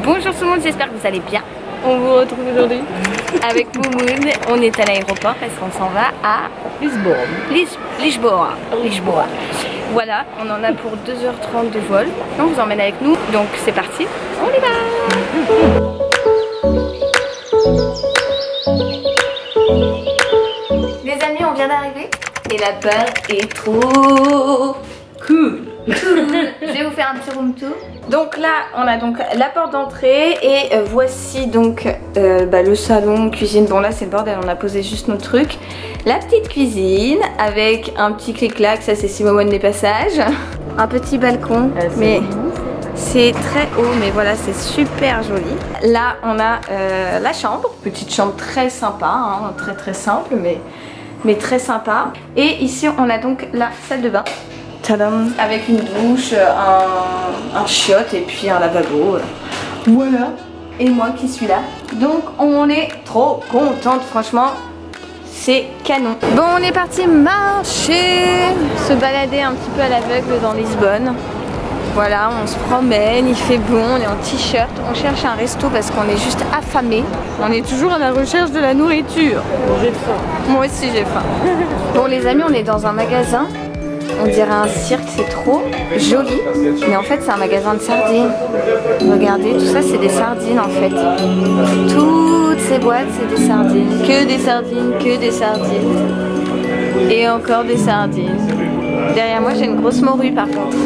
Bonjour tout le monde, j'espère que vous allez bien. On vous retrouve aujourd'hui avec Moumoun. On est à l'aéroport parce qu'on s'en va à Lisboa. Voilà, on en a pour 2h30 de vol. On vous emmène avec nous, donc c'est parti, on y va. Les amis, on vient d'arriver et la peur est trop cool. Je vais vous faire un petit room tour. Donc là on a donc la porte d'entrée et voici donc le salon, cuisine. Bon là c'est le bordel, on a posé juste nos trucs. La petite cuisine avec un petit clic-clac, ça c'est Simone des passages. Un petit balcon, mais c'est très haut, mais voilà c'est super joli. Là on a la chambre, petite chambre très sympa, hein, très simple mais très sympa. Et ici on a donc la salle de bain. Tadam. Avec une douche, un chiotte et puis un lavabo. Voilà. Et moi qui suis là. Donc on est trop contente, franchement. C'est canon. Bon, on est parti marcher, se balader un petit peu à l'aveugle dans Lisbonne. Voilà, on se promène, il fait bon, on est en t-shirt. On cherche un resto parce qu'on est juste affamé. On est toujours à la recherche de la nourriture. J'ai faim. Moi aussi j'ai faim. Bon les amis, on est dans un magasin. On dirait un cirque, c'est trop joli. Mais en fait c'est un magasin de sardines. Regardez, tout ça c'est des sardines en fait. Toutes ces boîtes c'est des sardines. Que des sardines, que des sardines. Et encore des sardines. Derrière moi j'ai une grosse morue par contre.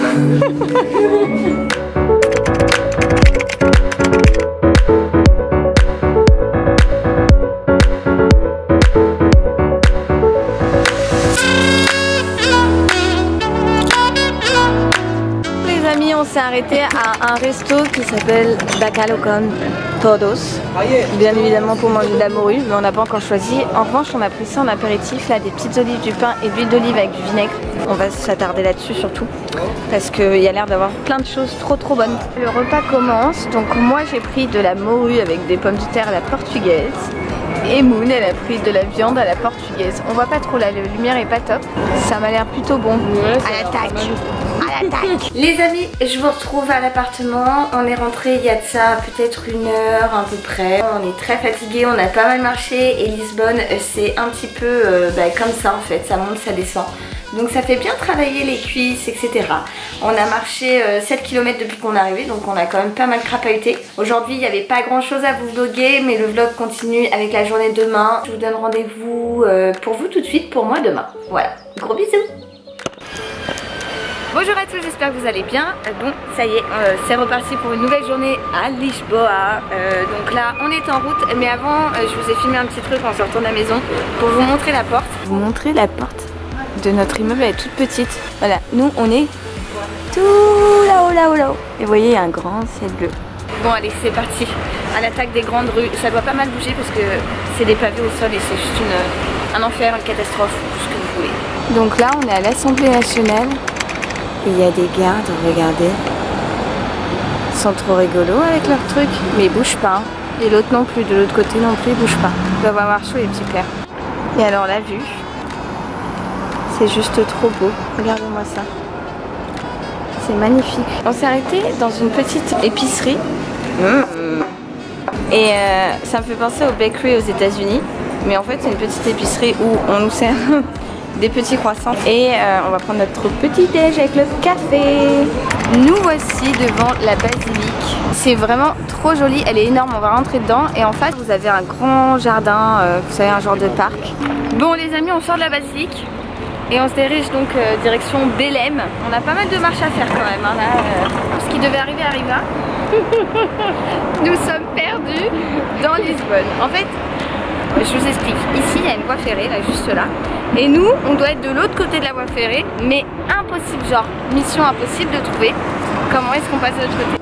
On s'est arrêté à un resto qui s'appelle Bacalhau con Todos. Bien évidemment pour manger de la morue, mais on n'a pas encore choisi. En revanche, on a pris ça en apéritif, là, des petites olives, du pain et de l'huile d'olive avec du vinaigre. On va s'attarder là-dessus surtout, parce qu'il y a l'air d'avoir plein de choses trop bonnes. Le repas commence, donc moi j'ai pris de la morue avec des pommes de terre à la portugaise. Et Moon, elle a pris de la viande à la portugaise. On voit pas trop là, la lumière est pas top. Ça m'a l'air plutôt bon. Ouais, à l'attaque. Les amis, je vous retrouve à l'appartement. On est rentré il y a de ça peut-être 1 heure à peu près. On est très fatigué, on a pas mal marché. Et Lisbonne, c'est un petit peu comme ça en fait. Ça monte, ça descend. Donc ça fait bien travailler les cuisses, etc. On a marché 7 km depuis qu'on est arrivé, donc on a quand même pas mal crapahuté. Aujourd'hui, il n'y avait pas grand chose à vous vlogger, mais le vlog continue avec la journée de demain. Je vous donne rendez-vous pour vous tout de suite, pour moi demain. Voilà, gros bisous. Bonjour à tous, j'espère que vous allez bien. Bon, ça y est, c'est reparti pour une nouvelle journée à Lisboa. Donc là, on est en route, mais avant, je vous ai filmé un petit truc en sortant de la maison pour vous montrer la porte. Vous montrer la porte de notre immeuble, elle est toute petite. Voilà, nous on est tout là-haut. Et vous voyez, il y a un grand ciel bleu. Bon allez, c'est parti. À l'attaque des grandes rues. Ça doit pas mal bouger parce que c'est des pavés au sol et c'est juste un enfer, une catastrophe, tout ce que vous voulez. Donc là, on est à l'Assemblée nationale. Et il y a des gardes, regardez. Ils sont trop rigolos avec leurs trucs. Mais ils bougent pas. Et l'autre non plus, de l'autre côté non plus, ils bougent pas. Ils doivent avoir chaud les petits pères. Et alors la vue. C'est juste trop beau, regardez-moi ça. C'est magnifique. On s'est arrêté dans une petite épicerie. Et ça me fait penser au bakery aux États-Unis. Mais en fait, c'est une petite épicerie où on nous sert des petits croissants. Et on va prendre notre petit déj avec le café. Nous voici devant la basilique. C'est vraiment trop joli, elle est énorme, on va rentrer dedans. Et en face, vous avez un grand jardin, vous savez, un genre de parc. Bon les amis, on sort de la basilique. Et on se dirige donc direction Belém. On a pas mal de marches à faire quand même. Hein, là, ce qui devait arriver arriva. Nous sommes perdus dans Lisbonne. En fait, je vous explique. Ici, il y a une voie ferrée, là, juste là. Et nous, on doit être de l'autre côté de la voie ferrée. Mais impossible, genre, mission impossible de trouver comment est-ce qu'on passe de l'autre côté.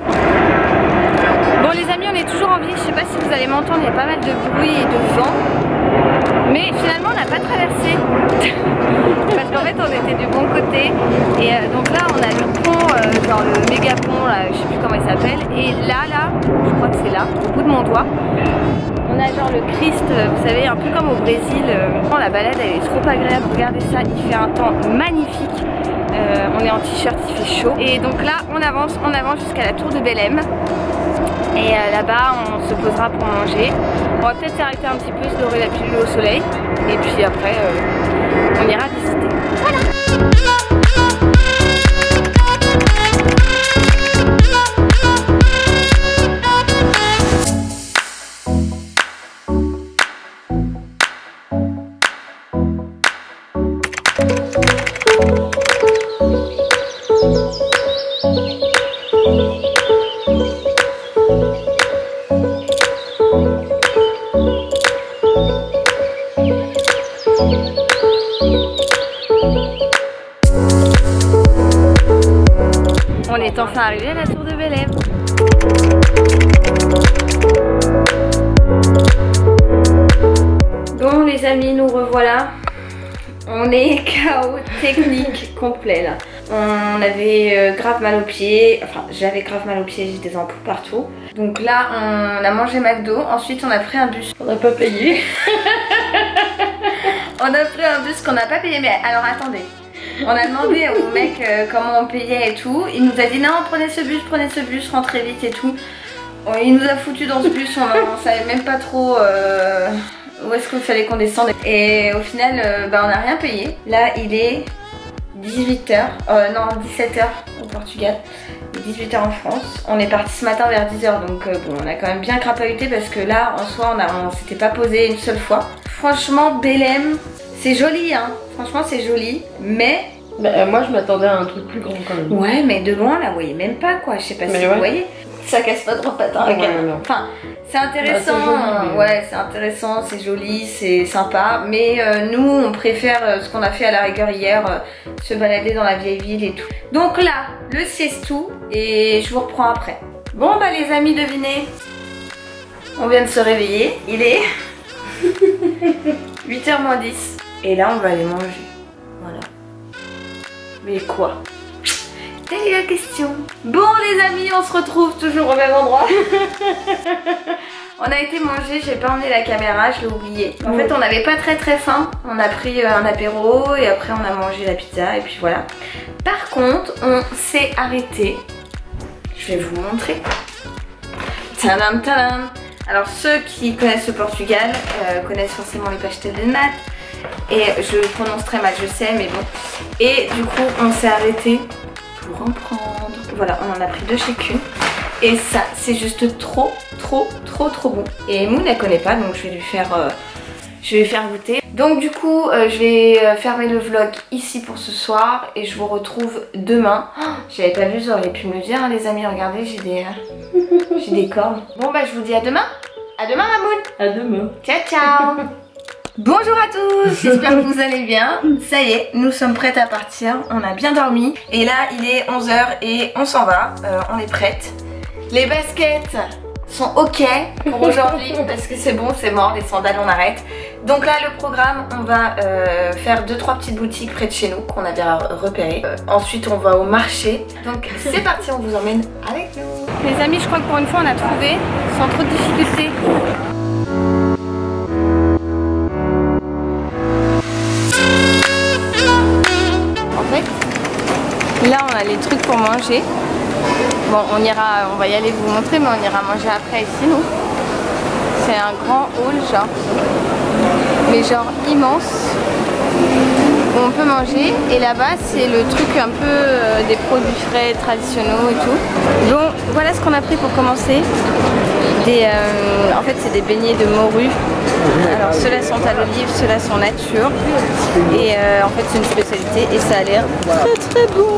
Bon les amis, on est toujours en ville. Je sais pas si vous allez m'entendre, il y a pas mal de bruit et de vent. Mais finalement on n'a pas traversé parce qu'en fait on était du bon côté. Et donc là on a le pont, genre le méga pont là, je sais plus comment il s'appelle. Et là, je crois que c'est là, au bout de mon doigt, on a genre le Christ, vous savez, un peu comme au Brésil. La balade elle est trop agréable, regardez ça, il fait un temps magnifique. On est en t-shirt, il fait chaud. Et donc là on avance jusqu'à la tour de Belém. Et là-bas on se posera pour manger. On va peut-être s'arrêter un petit peu, se dorer la pilule au soleil. Et puis après on ira visiter. Voilà. On est enfin arrivé à la tour de Belém. Bon les amis, nous revoilà. On est KO technique complet là. On avait grave mal aux pieds, enfin j'avais grave mal aux pieds, j'ai des ampoules partout. Donc là on a mangé McDo, ensuite on a pris un bus. On n'a pas payé. On a pris un bus qu'on n'a pas payé, mais alors attendez. On a demandé au mec comment on payait et tout. Il nous a dit non, prenez ce bus, rentrez vite et tout. Il nous a foutu dans ce bus, on savait même pas trop où est-ce qu'il fallait qu'on descende. Et au final, on n'a rien payé. Là, il est 18h, non 17h au Portugal. Il est 18h en France. On est parti ce matin vers 10h, donc bon, on a quand même bien crapahuté parce que là, en soi, on s'était pas posé une seule fois. Franchement, Belém, c'est joli, hein. Franchement, c'est joli, mais... Bah, moi, je m'attendais à un truc plus grand quand même. Ouais, mais de loin, là, vous voyez même pas, quoi. Je sais pas si vous voyez. Ça casse pas trop patin, ouais, enfin, c'est intéressant, bah, joli, ouais, c'est intéressant, c'est joli, c'est sympa. Mais nous, on préfère ce qu'on a fait à la rigueur hier, se balader dans la vieille ville et tout. Donc là, le siestou, et je vous reprends après. Bon, bah les amis, devinez. On vient de se réveiller, il est 8h moins 10. Et là, on va aller manger. Voilà. Mais quoi? Telle est la question. Bon les amis, on se retrouve toujours au même endroit. On a été manger, j'ai pas emmené la caméra, je l'ai oublié. En fait on n'avait pas très faim. On a pris un apéro et après on a mangé la pizza et puis voilà. Par contre on s'est arrêté. Je vais vous montrer. Tadam tadam. Alors ceux qui connaissent le Portugal connaissent forcément les pastel de nata. Et je prononce très mal, je sais, mais bon. Et du coup on s'est arrêté pour en prendre. Voilà, on en a pris 2 chacune. Et ça, c'est juste trop bon. Et Moon, elle connaît pas, donc je vais lui faire goûter. Donc du coup, je vais fermer le vlog ici pour ce soir. Et je vous retrouve demain. Oh, j'avais pas vu, vous auriez pu me le dire, hein, les amis. Regardez, j'ai des cornes. Bon bah je vous dis à demain. À demain, Moon. À demain. Ciao, ciao. Bonjour à tous, j'espère que vous allez bien. Ça y est, nous sommes prêtes à partir, on a bien dormi. Et là il est 11h et on s'en va, on est prêtes. Les baskets sont ok pour aujourd'hui parce que c'est bon, c'est mort, les sandales on arrête. Donc là le programme, on va faire 2-3 petites boutiques près de chez nous qu'on avait repérées. Ensuite on va au marché. Donc c'est parti, on vous emmène avec nous. Les amis, je crois que pour une fois on a trouvé sans trop de difficultés. Là on a les trucs pour manger. Bon on va y aller vous montrer, mais on ira manger après ici nous. C'est un grand hall genre. Mais genre immense. Où on peut manger. Et là-bas c'est le truc un peu des produits frais traditionnels et tout. Donc voilà ce qu'on a pris pour commencer. En fait c'est des beignets de morue. Alors ceux-là sont à l'olive, ceux-là sont nature. Et en fait c'est une spécialité et ça a l'air très bon.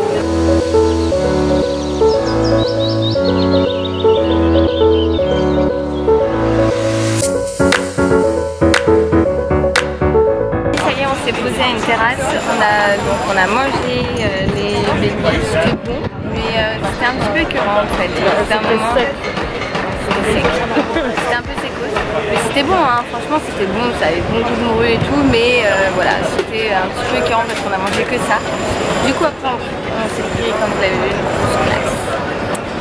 Ça y est, on s'est posé à une terrasse. On a mangé les beignets, c'était bon. Mais c'était un petit peu écœurant en fait. C'était un moment... C'était un peu sécos, mais c'était bon, hein. Franchement c'était bon, ça avait bon goût de morue et tout, mais voilà, c'était un petit peu écœurant parce qu'on a mangé que ça. Du coup après on s'est pris, comme vous l'avez vu, une grosse glace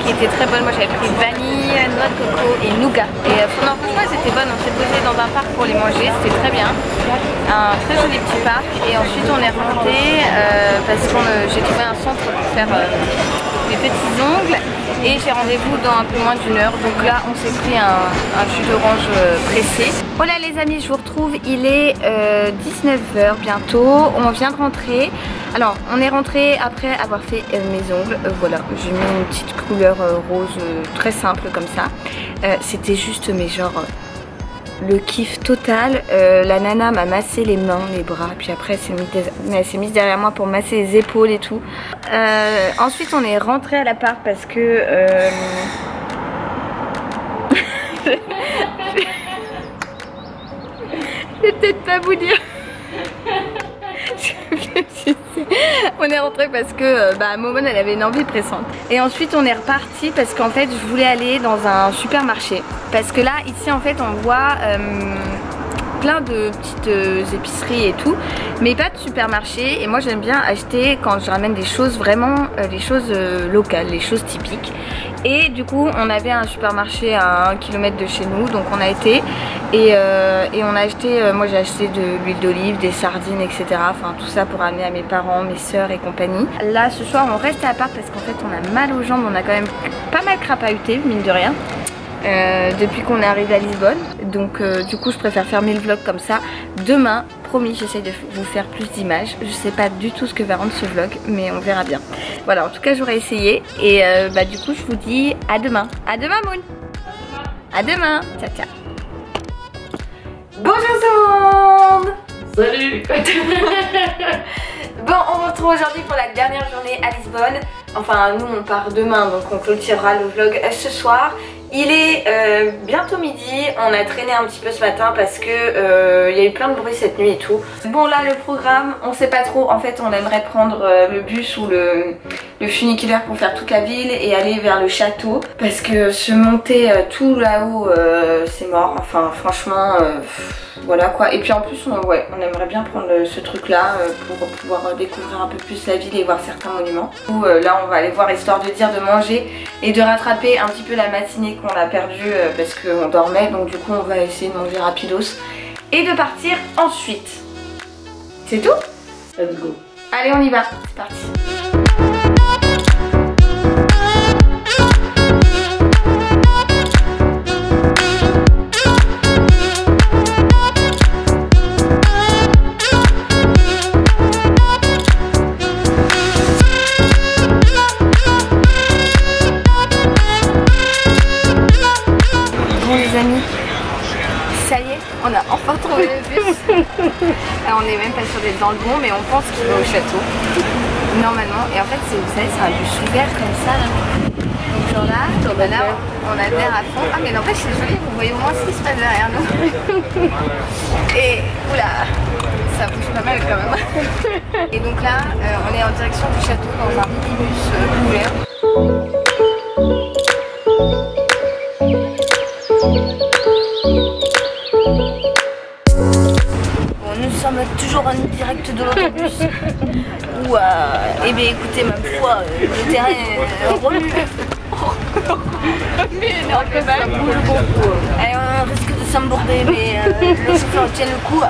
qui qui étaient très bonnes. Moi j'avais pris vanille, noix de coco et nougat. Et non, franchement elles étaient bonnes, on s'est posé dans un parc pour les manger, c'était très bien. Un très joli petit parc et ensuite on est remonté parce que j'ai trouvé un centre pour faire mes petits ongles et j'ai rendez-vous dans un peu moins d'une heure. Donc là on s'est pris un jus d'orange pressé. Voilà les amis, je vous retrouve, il est 19h bientôt, on vient de rentrer. Alors on est rentré après avoir fait mes ongles, voilà, j'ai mis une petite couleur rose très simple comme ça. C'était juste mais genre le kiff total. La nana m'a massé les mains, les bras, puis après elle s'est mise derrière moi pour masser les épaules et tout. Ensuite on est rentré à l'appart parce que je vais peut-être pas vous dire. On est rentré parce que Momone elle avait une envie pressante. Et ensuite on est reparti parce qu'en fait je voulais aller dans un supermarché. Parce que là ici en fait on voit plein de petites épiceries et tout, mais pas de supermarché. Et moi j'aime bien acheter quand je ramène des choses vraiment, les choses locales, les choses typiques. Et du coup on avait un supermarché à 1 km de chez nous, donc on a été et on a acheté, moi j'ai acheté de l'huile d'olive, des sardines, etc. Enfin tout ça pour amener à mes parents, mes soeurs et compagnie. Là ce soir on reste à l'appart parce qu'en fait on a mal aux jambes, on a quand même pas mal crapahuté mine de rien. Depuis qu'on est arrivé à Lisbonne, donc du coup je préfère fermer le vlog comme ça. Demain, promis, j'essaie de vous faire plus d'images. Je sais pas du tout ce que va rendre ce vlog, mais on verra bien. Voilà, en tout cas j'aurais essayé et du coup je vous dis à demain. À demain Moon. À demain. Ciao ciao. Bonjour tout le monde. Salut. Bon, on se retrouve aujourd'hui pour la dernière journée à Lisbonne. Enfin nous on part demain, donc on clôturera le vlog ce soir. Il est bientôt midi, on a traîné un petit peu ce matin parce que il y a eu plein de bruit cette nuit et tout. Bon là le programme, on sait pas trop, en fait on aimerait prendre le bus ou le funiculaire pour faire toute la ville et aller vers le château. Parce que se monter tout là-haut c'est mort, enfin franchement voilà quoi. Et puis en plus on aimerait bien prendre ce truc là pour pouvoir découvrir un peu plus la ville et voir certains monuments. Là on va aller voir histoire de dire de manger et de rattraper un petit peu la matinée qu'on a perdue parce qu'on dormait. Donc du coup on va essayer de manger rapidos et de partir ensuite. C'est tout? Let's go. Allez on y va, c'est parti. Ça y est, on a enfin trouvé le bus. Alors, on n'est même pas sûr d'être dans le bon, mais on pense qu'il va au château normalement. Et en fait vous savez c'est un bus ouvert comme ça là. Donc genre là on a l'air à fond. Ah mais n'empêche c'est joli, vous voyez au moins ce qui se passe derrière nous. Et oula, ça bouge pas mal quand même. Et donc là on est en direction du château dans un minibus ouvert. Nous sommes toujours en direct de l'autobus où, eh bien écoutez ma foi, le terrain est relu. Mais non, ça bouge beaucoup. Allez, on risque de s'emborder, mais le chauffeur tient le coup.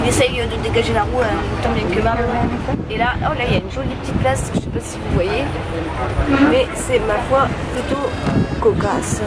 Il essaye de dégager la roue tant bien que mal. Et là, oh là, il y a une jolie petite place, je sais pas si vous voyez, mais c'est ma foi plutôt cocasse.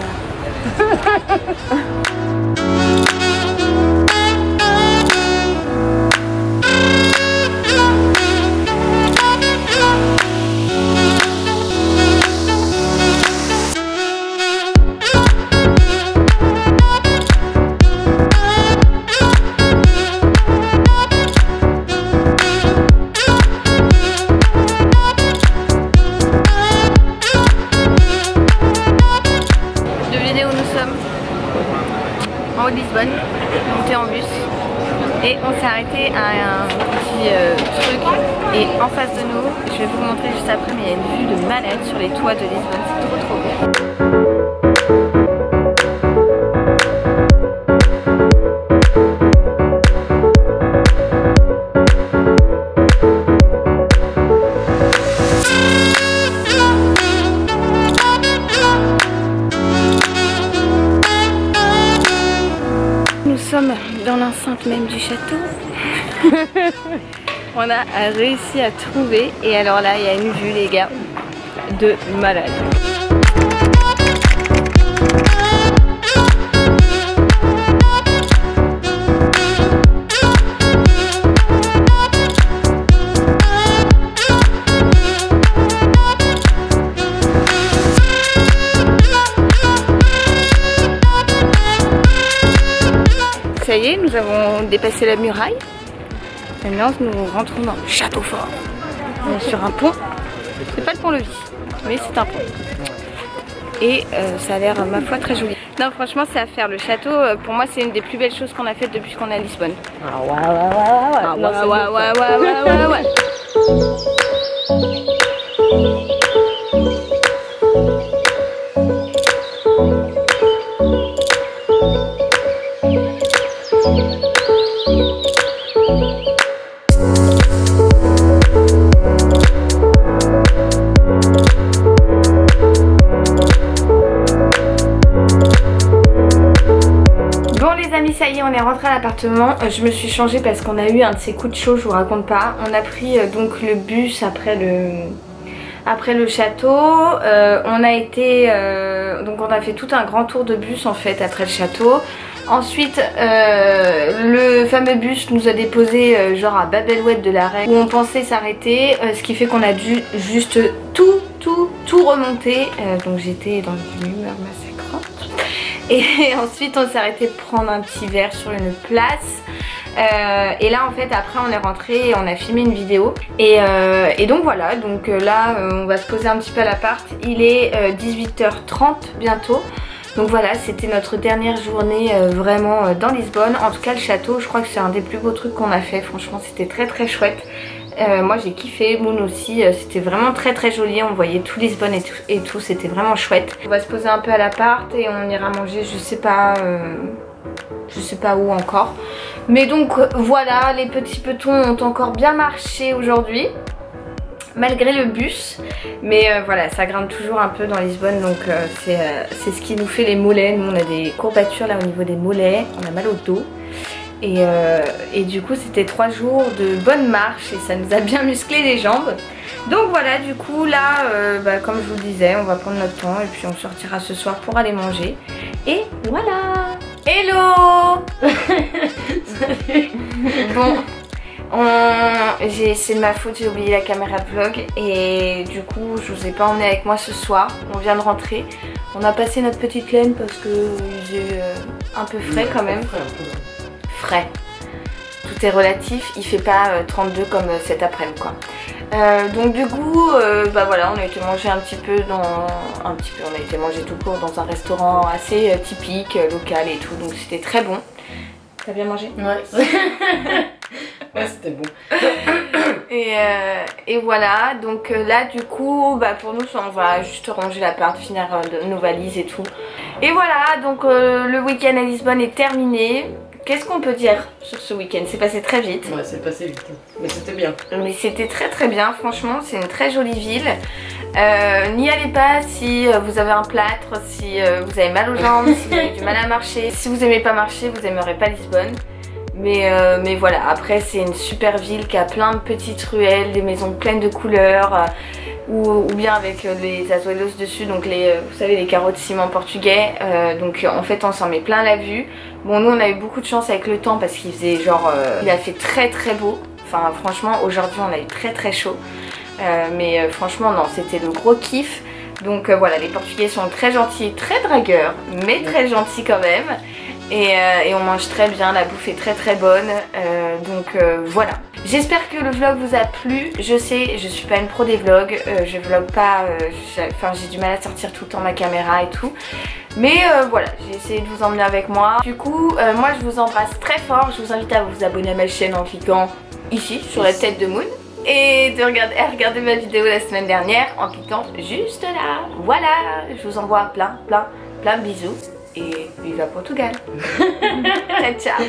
En haut de Lisbonne, monté en bus et on s'est arrêté à un petit truc et en face de nous, je vais vous montrer juste après, mais il y a une vue de malade sur les toits de Lisbonne, c'est trop bien. sommes dans l'enceinte même du château. On a réussi à trouver et alors là il y a une vue les gars de malade. Ça y est, nous avons dépassé la muraille. Maintenant, nous rentrons dans le château fort. On est sur un pont. C'est pas le pont-levis, mais c'est un pont. Et ça a l'air, ma foi, très joli. Non, franchement, c'est à faire. Le château, pour moi, c'est une des plus belles choses qu'on a faites depuis qu'on est à Lisbonne. Ah ouais. Ça y est, on est rentré à l'appartement. Je me suis changée parce qu'on a eu un de ces coups de chaud, je vous raconte pas. On a pris donc le bus après le château. On a été donc on a fait tout un grand tour de bus en fait après le château. Ensuite le fameux bus nous a déposé genre à Babelouette de la Reine où on pensait s'arrêter, ce qui fait qu'on a dû juste tout remonter. Donc j'étais dans une humeur massacrante. Et ensuite on s'est arrêté prendre un petit verre sur une place. Et là en fait après on est rentré et on a filmé une vidéo. Et donc voilà, donc là on va se poser un petit peu à l'appart. Il est 18h30 bientôt. Donc voilà, c'était notre dernière journée vraiment dans Lisbonne. En tout cas le château, je crois que c'est un des plus beaux trucs qu'on a fait. Franchement c'était très chouette. Moi j'ai kiffé, Moon aussi, c'était vraiment très joli, on voyait tout Lisbonne et tout, c'était vraiment chouette. On va se poser un peu à l'appart et on ira manger, je sais pas où encore. Mais donc voilà, les petits petons ont encore bien marché aujourd'hui, malgré le bus. Mais voilà, ça grimpe toujours un peu dans Lisbonne, donc c'est ce qui nous fait les mollets. Nous on a des courbatures là au niveau des mollets, on a mal au dos. Et du coup c'était 3 jours de bonne marche et ça nous a bien musclé les jambes. Donc voilà, du coup là comme je vous le disais, on va prendre notre temps et puis on sortira ce soir pour aller manger. Et voilà. Hello. Salut. Bon, c'est de ma faute, j'ai oublié la caméra de vlog et du coup je vous ai pas emmené avec moi ce soir. On vient de rentrer, on a passé notre petite laine parce que il faisait un peu frais quand même. Frais, tout est relatif, il fait pas 32 comme cet après-midi quoi. Donc du coup voilà, on a été manger on a été manger tout court dans un restaurant assez typique, local et tout, donc c'était très bon. T'as bien mangé? Ouais. Ouais, c'était bon. Et voilà, donc là du coup pour nous on va juste ranger l'appart, finir nos valises et tout. Et voilà, donc le week-end à Lisbonne est terminé. Qu'est-ce qu'on peut dire sur ce week-end? C'est passé très vite. Ouais, c'est passé vite, mais c'était bien. Mais c'était très bien, franchement, c'est une très jolie ville. N'y allez pas si vous avez un plâtre, si vous avez mal aux jambes, si vous avez du mal à marcher. Si vous aimez pas marcher, vous aimerez pas Lisbonne. Mais voilà, après c'est une super ville qui a plein de petites ruelles, des maisons pleines de couleurs. Ou bien avec les azuelos dessus, donc vous savez les carreaux de ciment portugais, donc en fait on s'en met plein la vue. Bon, nous on a eu beaucoup de chance avec le temps parce qu'il faisait il a fait très beau, enfin franchement aujourd'hui on a eu très chaud, mais franchement non, c'était le gros kiff. Donc voilà, les Portugais sont très gentils, très dragueurs, mais très gentils quand même. Et on mange très bien, la bouffe est très bonne, donc voilà. J'espère que le vlog vous a plu. Je sais, je suis pas une pro des vlogs, je vlog pas, j'ai du mal à sortir tout le temps ma caméra et tout. Mais voilà, j'ai essayé de vous emmener avec moi. Du coup, moi je vous embrasse très fort, je vous invite à vous abonner à ma chaîne en cliquant ici, sur la tête de Moon. Et de regarder ma vidéo la semaine dernière en cliquant juste là. Voilà, je vous envoie plein de bisous. Et viva Portugal. Ciao.